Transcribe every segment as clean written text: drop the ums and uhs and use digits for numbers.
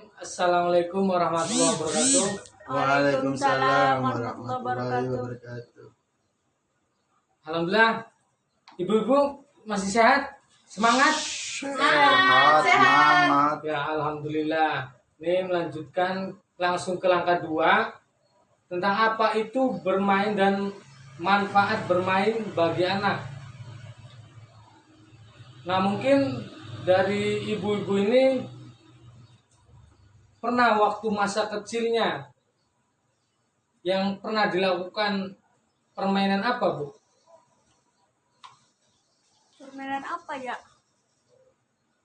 Assalamualaikum warahmatullahi wabarakatuh. Waalaikumsalam warahmatullahi wabarakatuh. Alhamdulillah, ibu-ibu masih sehat? Semangat? Sehat. Ya, alhamdulillah. Ini melanjutkan langsung ke langkah 2 tentang apa itu bermain dan manfaat bermain bagi anak. Nah, mungkin dari ibu-ibu ini pernah waktu masa kecilnya yang pernah dilakukan permainan apa, Bu? Permainan apa ya?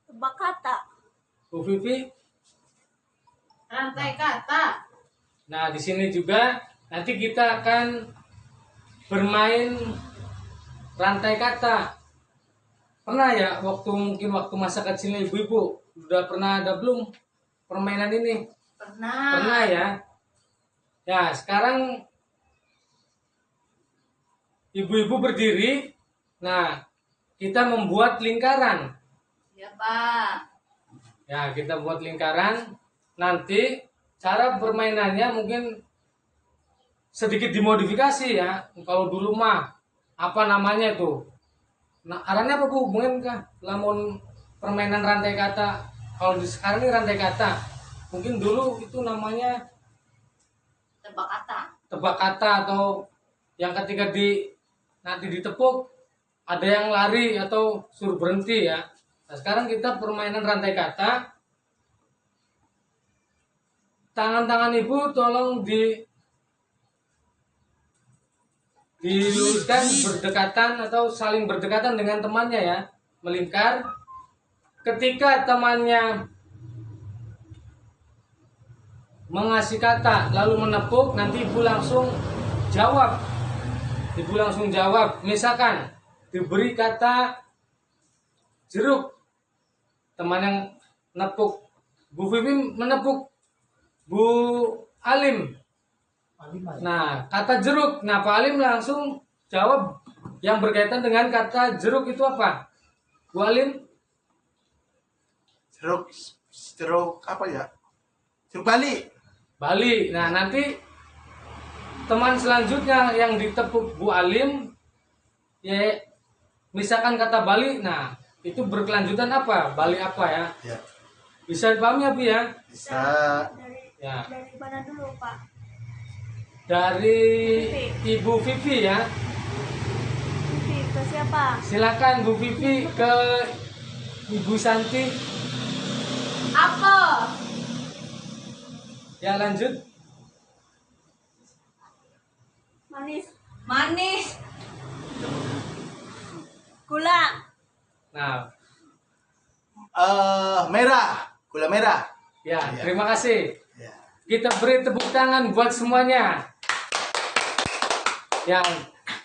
Tebak kata. Bu Vivi? Rantai kata. Nah, di sini juga nanti kita akan bermain rantai kata. Pernah ya mungkin waktu masa kecilnya ibu-ibu udah pernah ada belum permainan ini? Pernah. Pernah ya. Ya, sekarang ibu-ibu berdiri. Nah, kita membuat lingkaran. Ya, Pak. Ya, kita buat lingkaran. Nanti cara permainannya mungkin sedikit dimodifikasi ya. Kalau dulu mah apa namanya itu? Nah, arahnya apa, Bu? Mungkin kah lamun permainan rantai kata. Kalau di sekarang ini rantai kata. Mungkin dulu itu namanya Tebak kata. tebak kata, atau yang ketika nanti ditepuk ada yang lari atau suruh berhenti ya. Nah, sekarang kita permainan rantai kata. Tangan-tangan ibu tolong diluruskan berdekatan atau saling berdekatan dengan temannya ya, melingkar. Ketika temannya mengasih kata lalu menepuk, nanti ibu langsung jawab. Misalkan diberi kata jeruk, teman yang nepuk Bu Vivi menepuk Bu Alim. Nah, kata jeruk. Nah, Pak Alim langsung jawab yang berkaitan dengan kata jeruk itu apa? Bu Alim? Jeruk apa ya? Jeruk Bali. Bali. Nah, nanti teman selanjutnya yang ditepuk Bu Alim, ya misalkan kata Bali. Nah, itu berkelanjutan apa? Bali apa ya? Ya. Bisa dipahami ya, Bu ya? Bisa. Dari mana dulu, Pak? Dari Ibu Vivi ya. Vivi, ke siapa? Silakan Bu Vivi ke Ibu Santi. Apa? Ya, lanjut. Manis. Manis. Gula. Nah, Merah. Gula merah. ya, Ya. terima kasih. Ya. Kita beri tepuk tangan buat semuanya. Yang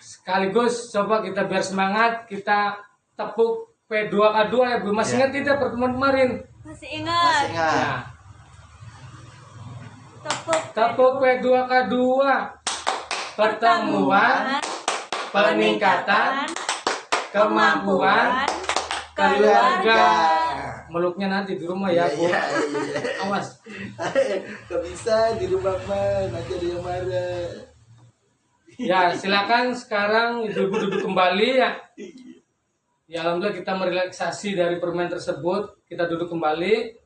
sekaligus coba kita biar semangat, kita tepuk P2K2 ya, Bu. Masih Ya. ingat tidak pertemuan kemarin? Masih Masih ingat. ingat. Ya. Tepuk P2K2. Pertemuan, peningkatan, kemampuan, keluarga. Meluknya nanti di rumah ya, Bu. Iya. Awas. Gak bisa di rumah mah, nanti ada yang marah. Ya, silakan sekarang ibu-ibu duduk kembali ya. Ya, alhamdulillah kita merelaksasi dari permainan tersebut. Kita duduk kembali.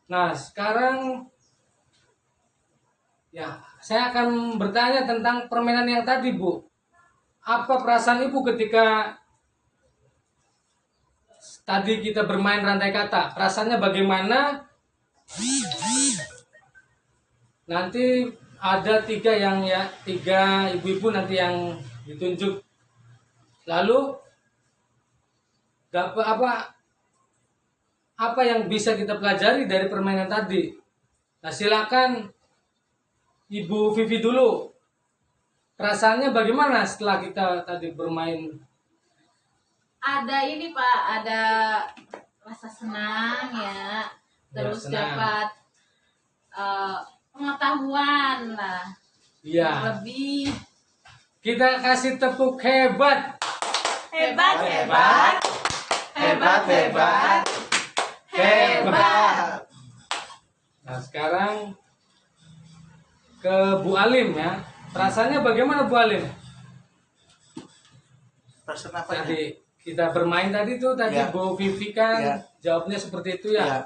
Nah, sekarang ya, saya akan bertanya tentang permainan yang tadi, Bu. Apa perasaan Ibu ketika tadi kita bermain rantai kata? Perasaannya bagaimana? Nanti ada tiga ibu-ibu nanti yang ditunjuk. Lalu apa yang bisa kita pelajari dari permainan tadi? Nah, silakan Ibu Vivi dulu. Perasaannya bagaimana setelah kita tadi bermain? Ada ini, Pak. Ada rasa senang ya. Terus senang. dapat pengetahuan lah. Iya. Lebih Kita kasih tepuk hebat. Hebat. Hebat. Hebat. Hebat. Hebat. Hebat. Nah sekarang ke Bu Alim ya. Perasaannya bagaimana Bu Alim? Perasaan apa ya? Tadi kita bermain tadi tuh Ya. Bu Vivi kan Ya. jawabnya seperti itu ya. Ya.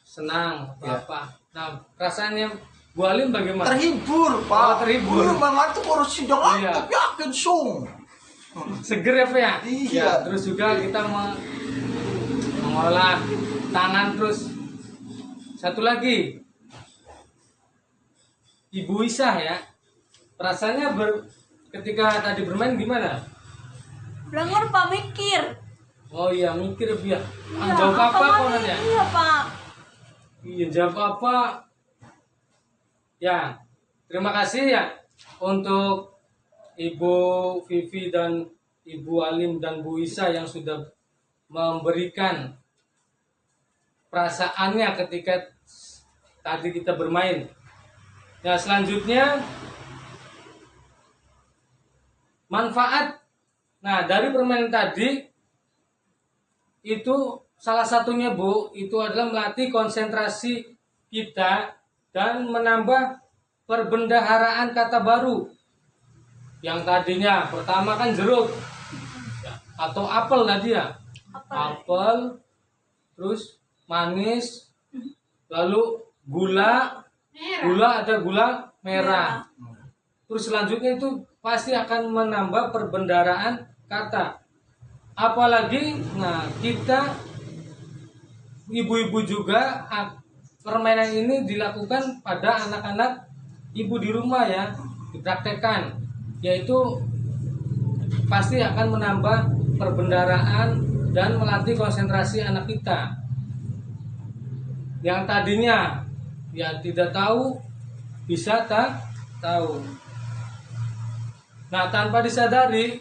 Senang Ya. apa? Nah perasaannya Bu Alim bagaimana? Terhibur, Pak. Oh, terhibur. Mangan tuh kurus sidang Iya. tapi yakin sung. Seger ya Pak ya? Iya. Ya, terus juga kita mengolah tangan terus. Satu lagi, Ibu Isah ya, perasaannya ketika tadi bermain gimana? Belangor Pak mikir. Oh iya mikir ya. Iya, Jawab apa lagi? kononnya? Iya Pak. Iya jawab apa? Ya, terima kasih ya untuk Ibu Vivi dan Ibu Alim dan Bu Isa yang sudah memberikan perasaannya ketika tadi kita bermain. Nah selanjutnya manfaat. Nah dari permainan tadi itu salah satunya Bu itu adalah melatih konsentrasi kita dan menambah perbendaharaan kata baru. Yang tadinya pertama kan jeruk ya, atau apel tadi ya. Apel, terus manis, lalu gula, ada gula merah. Terus selanjutnya itu pasti akan menambah perbendaharaan kata. Apalagi, nah kita ibu-ibu juga permainan ini dilakukan pada anak-anak ibu di rumah ya, dipraktekkan, yaitu pasti akan menambah perbendaharaan dan melatih konsentrasi anak kita. Yang tadinya ya tidak tahu bisa tahu. Nah, tanpa disadari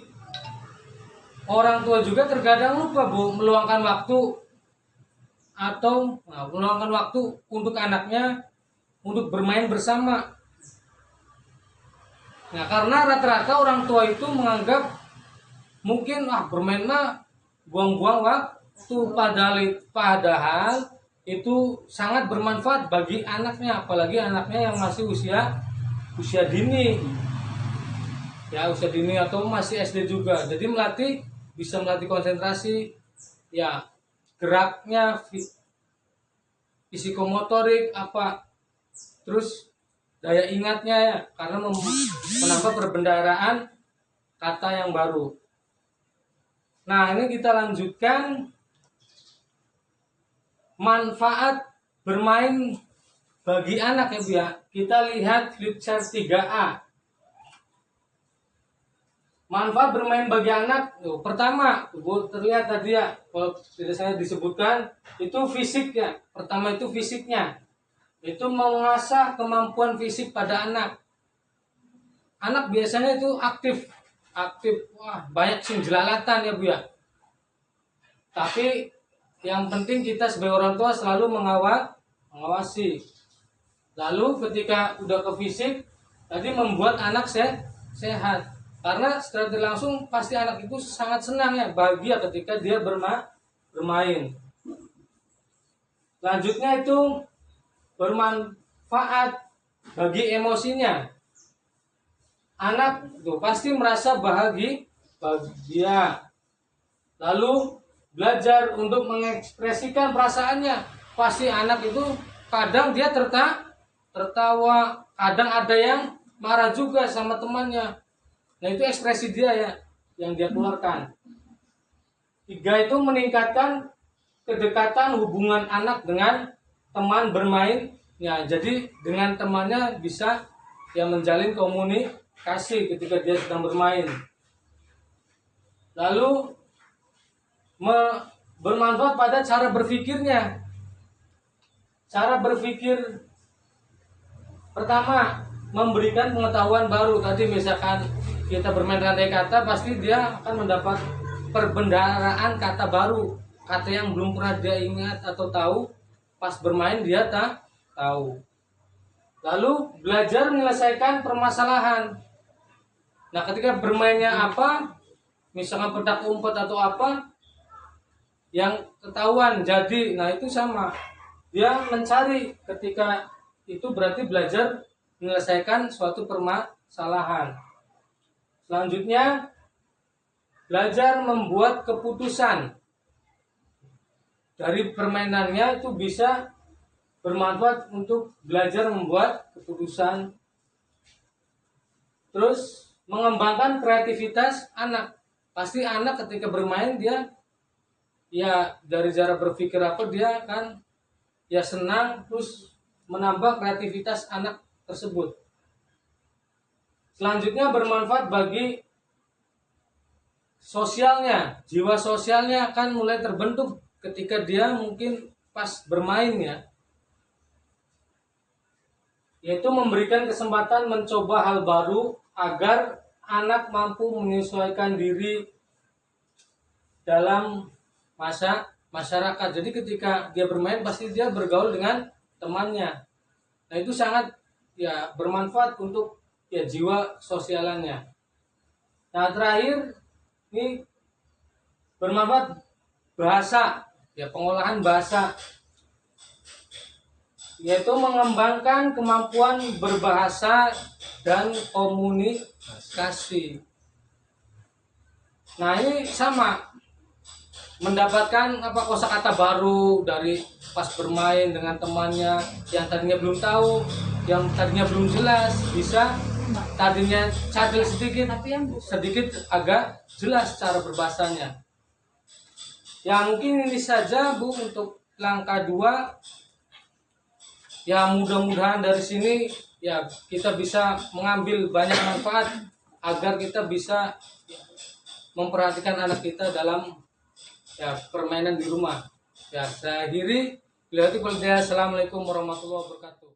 orang tua juga terkadang lupa Bu meluangkan waktu atau meluangkan waktu untuk anaknya untuk bermain bersama. Nah, karena rata-rata orang tua itu menganggap mungkin bermain mah buang-buang waktu, padahal itu sangat bermanfaat bagi anaknya, apalagi anaknya yang masih usia dini. Ya, usia dini atau masih SD juga. Jadi bisa melatih konsentrasi, ya geraknya, psikomotorik terus daya ingatnya ya, karena menambah perbendaharaan kata yang baru. Nah, ini kita lanjutkan manfaat bermain bagi anak ya Bu ya. Kita lihat flip chart 3A. Manfaat bermain bagi anak, pertama, Bu terlihat tadi ya, kalau tidak saya disebutkan, itu fisik ya. Pertama itu fisiknya, itu mengasah kemampuan fisik pada anak. Anak biasanya itu aktif, banyak sing jelalatan ya Bu ya. Tapi yang penting kita sebagai orang tua selalu mengawasi. Lalu ketika udah ke fisik, tadi membuat anak sehat. Karena secara langsung pasti anak itu sangat senang ya, bahagia ketika dia bermain. Lanjutnya itu bermanfaat bagi emosinya. Anak itu pasti merasa bahagia. Lalu belajar untuk mengekspresikan perasaannya. Pasti anak itu kadang dia tertawa, kadang ada yang marah juga sama temannya. Nah itu ekspresi dia ya yang dia keluarkan. 3 itu meningkatkan kedekatan hubungan anak dengan teman bermain. Ya jadi dengan temannya bisa ya menjalin komunikasi ketika dia sedang bermain. Lalu bermanfaat pada cara berpikirnya. Cara berpikir pertama memberikan pengetahuan baru. Tadi misalkan kita bermain rantai kata, pasti dia akan mendapat perbendaharaan kata baru, kata yang belum pernah dia ingat atau tahu, pas bermain dia tahu. Lalu belajar menyelesaikan permasalahan. Nah ketika bermainnya misalkan petak umpet atau yang ketahuan jadi. Nah itu sama, dia mencari ketika itu berarti belajar menyelesaikan suatu permasalahan. Selanjutnya belajar membuat keputusan. Dari permainannya itu bisa bermanfaat untuk belajar membuat keputusan. Terus mengembangkan kreativitas anak. Pasti anak ketika bermain dia ya dari cara berpikir apa dia kan ya senang, terus menambah kreativitas anak tersebut. Selanjutnya bermanfaat bagi sosialnya, jiwa sosialnya akan mulai terbentuk ketika dia mungkin pas bermain ya. Yaitu memberikan kesempatan mencoba hal baru agar anak mampu menyesuaikan diri dalam masyarakat. Jadi ketika dia bermain pasti dia bergaul dengan temannya. Nah itu sangat ya bermanfaat untuk ya jiwa sosialannya. Nah terakhir ini bermanfaat bahasa, ya pengolahan bahasa, yaitu mengembangkan kemampuan berbahasa dan komunikasi. Nah ini sama, mendapatkan kosakata baru dari pas bermain dengan temannya yang tadinya belum tahu, yang tadinya belum jelas, bisa tadinya cadel sedikit agak jelas cara berbahasanya. Ya mungkin ini saja Bu untuk langkah 2. Ya mudah-mudahan dari sini ya kita bisa mengambil banyak manfaat agar kita bisa memperhatikan anak kita dalam ya permainan di rumah. Ya saya akhiri. Assalamualaikum warahmatullahi wabarakatuh.